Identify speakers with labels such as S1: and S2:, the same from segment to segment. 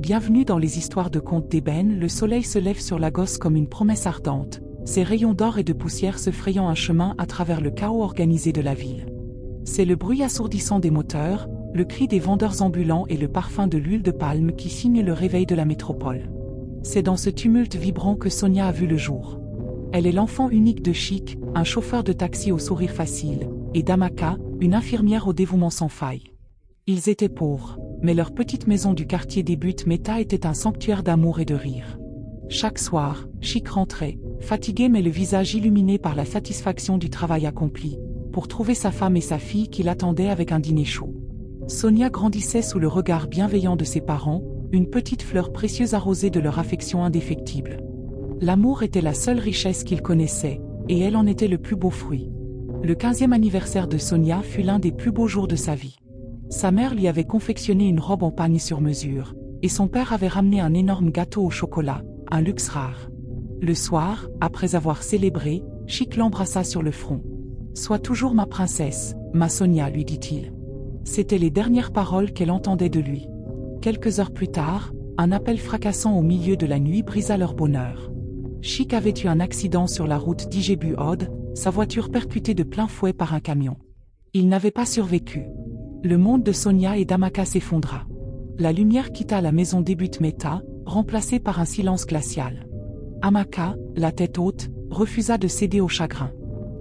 S1: Bienvenue dans les histoires de contes d'ébène. Le soleil se lève sur la gosse comme une promesse ardente, ses rayons d'or et de poussière se frayant un chemin à travers le chaos organisé de la ville. C'est le bruit assourdissant des moteurs, le cri des vendeurs ambulants et le parfum de l'huile de palme qui signent le réveil de la métropole. C'est dans ce tumulte vibrant que Sonia a vu le jour. Elle est l'enfant unique de Chic, un chauffeur de taxi au sourire facile, et d'Amaka, une infirmière au dévouement sans faille. Ils étaient pauvres, mais leur petite maison du quartier des Buttes Meta était un sanctuaire d'amour et de rire. Chaque soir, Chic rentrait, fatigué mais le visage illuminé par la satisfaction du travail accompli, pour trouver sa femme et sa fille qui l'attendaient avec un dîner chaud. Sonia grandissait sous le regard bienveillant de ses parents, une petite fleur précieuse arrosée de leur affection indéfectible. L'amour était la seule richesse qu'ils connaissaient, et elle en était le plus beau fruit. Le 15e anniversaire de Sonia fut l'un des plus beaux jours de sa vie. Sa mère lui avait confectionné une robe en pagne sur mesure, et son père avait ramené un énorme gâteau au chocolat, un luxe rare. Le soir, après avoir célébré, Chic l'embrassa sur le front. « Sois toujours ma princesse, ma Sonia » lui dit-il. C'étaient les dernières paroles qu'elle entendait de lui. Quelques heures plus tard, un appel fracassant au milieu de la nuit brisa leur bonheur. Chic avait eu un accident sur la route d'Ijebu-Ode, sa voiture percutée de plein fouet par un camion. Il n'avait pas survécu. Le monde de Sonia et d'Amaka s'effondra. La lumière quitta la maison des Buttes Meta, remplacée par un silence glacial. Amaka, la tête haute, refusa de céder au chagrin.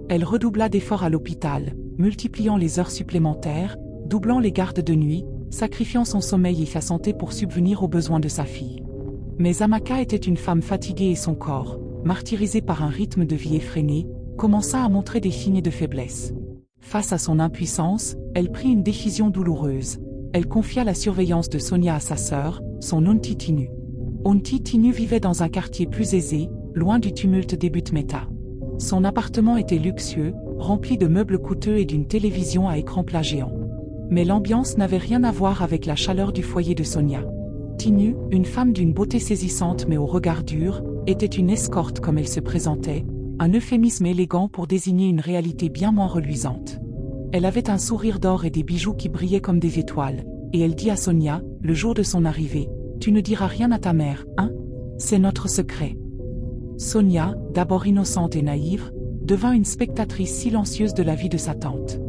S1: Elle redoubla d'efforts à l'hôpital, multipliant les heures supplémentaires, doublant les gardes de nuit, sacrifiant son sommeil et sa santé pour subvenir aux besoins de sa fille. Mais Amaka était une femme fatiguée et son corps, martyrisé par un rythme de vie effréné, commença à montrer des signes de faiblesse. Face à son impuissance, elle prit une décision douloureuse. Elle confia la surveillance de Sonia à sa sœur, son Onti Tinu. Onti Tinu vivait dans un quartier plus aisé, loin du tumulte des Buttes Meta. Son appartement était luxueux, rempli de meubles coûteux et d'une télévision à écran plat géant. Mais l'ambiance n'avait rien à voir avec la chaleur du foyer de Sonia. Tinu, une femme d'une beauté saisissante mais au regard dur, était une escorte comme elle se présentait, un euphémisme élégant pour désigner une réalité bien moins reluisante. Elle avait un sourire d'or et des bijoux qui brillaient comme des étoiles, et elle dit à Sonia, le jour de son arrivée, « Tu ne diras rien à ta mère, hein? C'est notre secret. » Sonia, d'abord innocente et naïve, devint une spectatrice silencieuse de la vie de sa tante.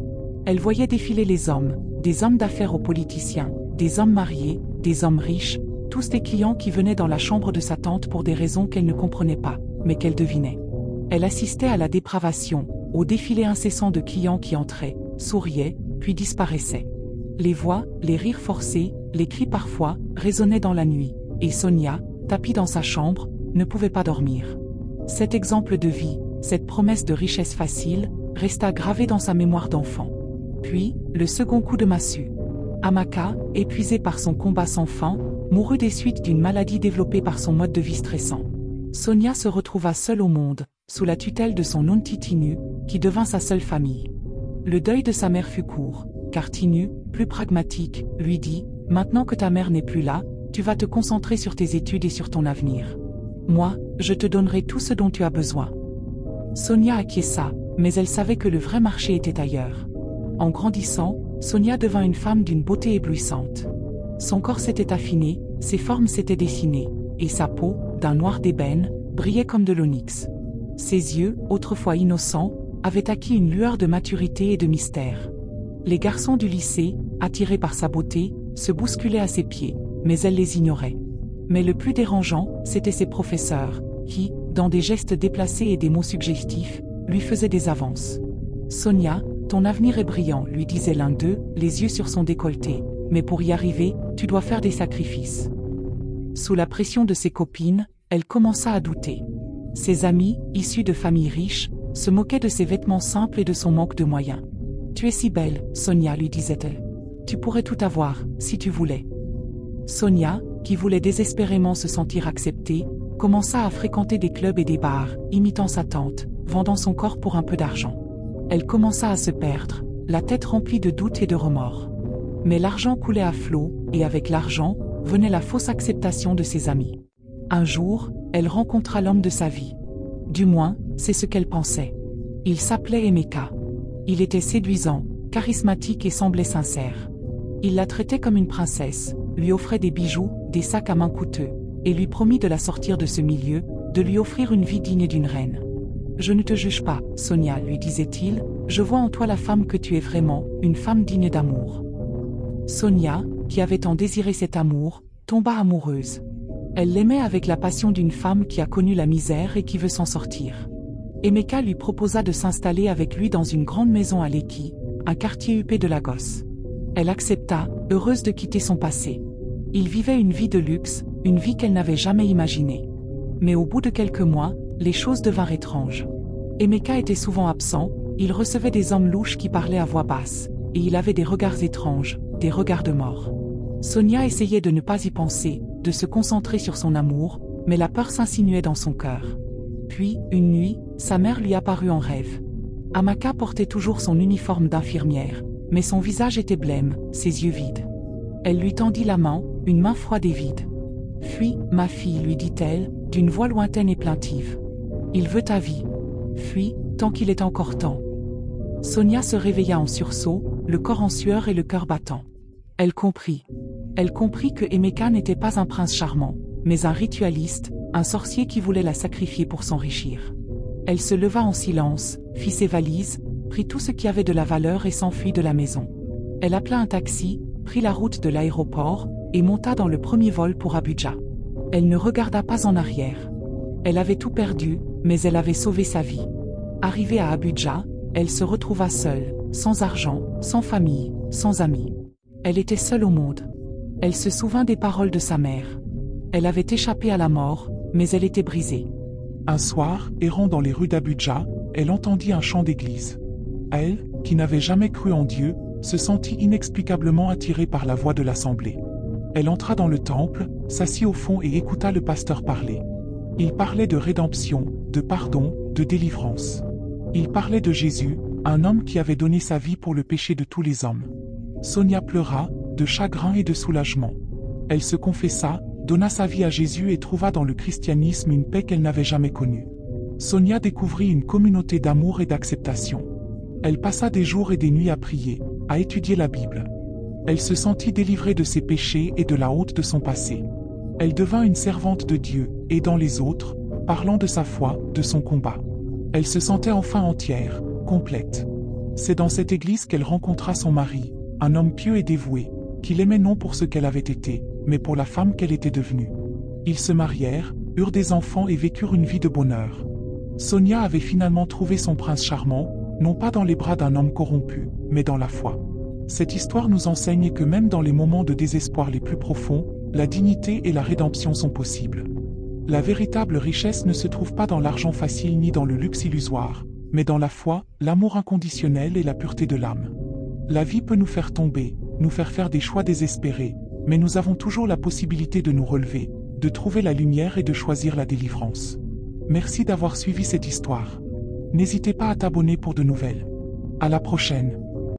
S1: Elle voyait défiler les hommes, des hommes d'affaires aux politiciens, des hommes mariés, des hommes riches, tous des clients qui venaient dans la chambre de sa tante pour des raisons qu'elle ne comprenait pas, mais qu'elle devinait. Elle assistait à la dépravation, au défilé incessant de clients qui entraient, souriaient, puis disparaissaient. Les voix, les rires forcés, les cris parfois, résonnaient dans la nuit, et Sonia, tapie dans sa chambre, ne pouvait pas dormir. Cet exemple de vie, cette promesse de richesse facile, resta gravé dans sa mémoire d'enfant. Puis, le second coup de massue. Amaka, épuisée par son combat sans fin, mourut des suites d'une maladie développée par son mode de vie stressant. Sonia se retrouva seule au monde, sous la tutelle de son Onti Tinu, qui devint sa seule famille. Le deuil de sa mère fut court, car Tinu, plus pragmatique, lui dit « Maintenant que ta mère n'est plus là, tu vas te concentrer sur tes études et sur ton avenir. Moi, je te donnerai tout ce dont tu as besoin. » Sonia acquiesça, mais elle savait que le vrai marché était ailleurs. En grandissant, Sonia devint une femme d'une beauté éblouissante. Son corps s'était affiné, ses formes s'étaient dessinées, et sa peau, d'un noir d'ébène, brillait comme de l'onyx. Ses yeux, autrefois innocents, avaient acquis une lueur de maturité et de mystère. Les garçons du lycée, attirés par sa beauté, se bousculaient à ses pieds, mais elle les ignorait. Mais le plus dérangeant, c'étaient ses professeurs, qui, dans des gestes déplacés et des mots suggestifs, lui faisaient des avances. « Sonia, ton avenir est brillant », lui disait l'un d'eux, les yeux sur son décolleté, « mais pour y arriver, tu dois faire des sacrifices. » Sous la pression de ses copines, elle commença à douter. Ses amis, issus de familles riches, se moquaient de ses vêtements simples et de son manque de moyens. « Tu es si belle, Sonia » lui disait-elle. « Tu pourrais tout avoir, si tu voulais. » Sonia, qui voulait désespérément se sentir acceptée, commença à fréquenter des clubs et des bars, imitant sa tante, vendant son corps pour un peu d'argent. Elle commença à se perdre, la tête remplie de doutes et de remords. Mais l'argent coulait à flot, et avec l'argent, venait la fausse acceptation de ses amis. Un jour, elle rencontra l'homme de sa vie. Du moins, c'est ce qu'elle pensait. Il s'appelait Emeka. Il était séduisant, charismatique et semblait sincère. Il la traitait comme une princesse, lui offrait des bijoux, des sacs à main coûteux, et lui promit de la sortir de ce milieu, de lui offrir une vie digne d'une reine. « Je ne te juge pas, Sonia, lui disait-il, je vois en toi la femme que tu es vraiment, une femme digne d'amour. » Sonia, qui avait tant désiré cet amour, tomba amoureuse. Elle l'aimait avec la passion d'une femme qui a connu la misère et qui veut s'en sortir. Emeka lui proposa de s'installer avec lui dans une grande maison à Lekki, un quartier huppé de Lagos. Elle accepta, heureuse de quitter son passé. Ils vivaient une vie de luxe, une vie qu'elle n'avait jamais imaginée. Mais au bout de quelques mois, les choses devinrent étranges. Emeka était souvent absent, il recevait des hommes louches qui parlaient à voix basse, et il avait des regards étranges, des regards de mort. Sonia essayait de ne pas y penser, de se concentrer sur son amour, mais la peur s'insinuait dans son cœur. Puis, une nuit, sa mère lui apparut en rêve. Amaka portait toujours son uniforme d'infirmière, mais son visage était blême, ses yeux vides. Elle lui tendit la main, une main froide et vide. « Fuis, ma fille, lui dit-elle, d'une voix lointaine et plaintive. Il veut ta vie. Fuis, tant qu'il est encore temps. » Sonia se réveilla en sursaut, le corps en sueur et le cœur battant. Elle comprit. Elle comprit que Emeka n'était pas un prince charmant, mais un ritualiste, un sorcier qui voulait la sacrifier pour s'enrichir. Elle se leva en silence, fit ses valises, prit tout ce qui avait de la valeur et s'enfuit de la maison. Elle appela un taxi, prit la route de l'aéroport, et monta dans le premier vol pour Abuja. Elle ne regarda pas en arrière. Elle avait tout perdu, mais elle avait sauvé sa vie. Arrivée à Abuja, elle se retrouva seule, sans argent, sans famille, sans amis. Elle était seule au monde. Elle se souvint des paroles de sa mère. Elle avait échappé à la mort, mais elle était brisée.
S2: Un soir, errant dans les rues d'Abuja, elle entendit un chant d'église. Elle, qui n'avait jamais cru en Dieu, se sentit inexplicablement attirée par la voix de l'assemblée. Elle entra dans le temple, s'assit au fond et écouta le pasteur parler. Il parlait de rédemption, de pardon, de délivrance. Il parlait de Jésus, un homme qui avait donné sa vie pour le péché de tous les hommes. Sonia pleura, de chagrin et de soulagement. Elle se confessa, donna sa vie à Jésus et trouva dans le christianisme une paix qu'elle n'avait jamais connue. Sonia découvrit une communauté d'amour et d'acceptation. Elle passa des jours et des nuits à prier, à étudier la Bible. Elle se sentit délivrée de ses péchés et de la honte de son passé. Elle devint une servante de Dieu, aidant les autres, parlant de sa foi, de son combat. Elle se sentait enfin entière, complète. C'est dans cette église qu'elle rencontra son mari, un homme pieux et dévoué, qui l'aimait non pour ce qu'elle avait été, mais pour la femme qu'elle était devenue. Ils se marièrent, eurent des enfants et vécurent une vie de bonheur. Sonia avait finalement trouvé son prince charmant, non pas dans les bras d'un homme corrompu, mais dans la foi. Cette histoire nous enseigne que même dans les moments de désespoir les plus profonds, la dignité et la rédemption sont possibles. La véritable richesse ne se trouve pas dans l'argent facile ni dans le luxe illusoire, mais dans la foi, l'amour inconditionnel et la pureté de l'âme. La vie peut nous faire tomber, nous faire des choix désespérés, mais nous avons toujours la possibilité de nous relever, de trouver la lumière et de choisir la délivrance. Merci d'avoir suivi cette histoire. N'hésitez pas à t'abonner pour de nouvelles. À la prochaine.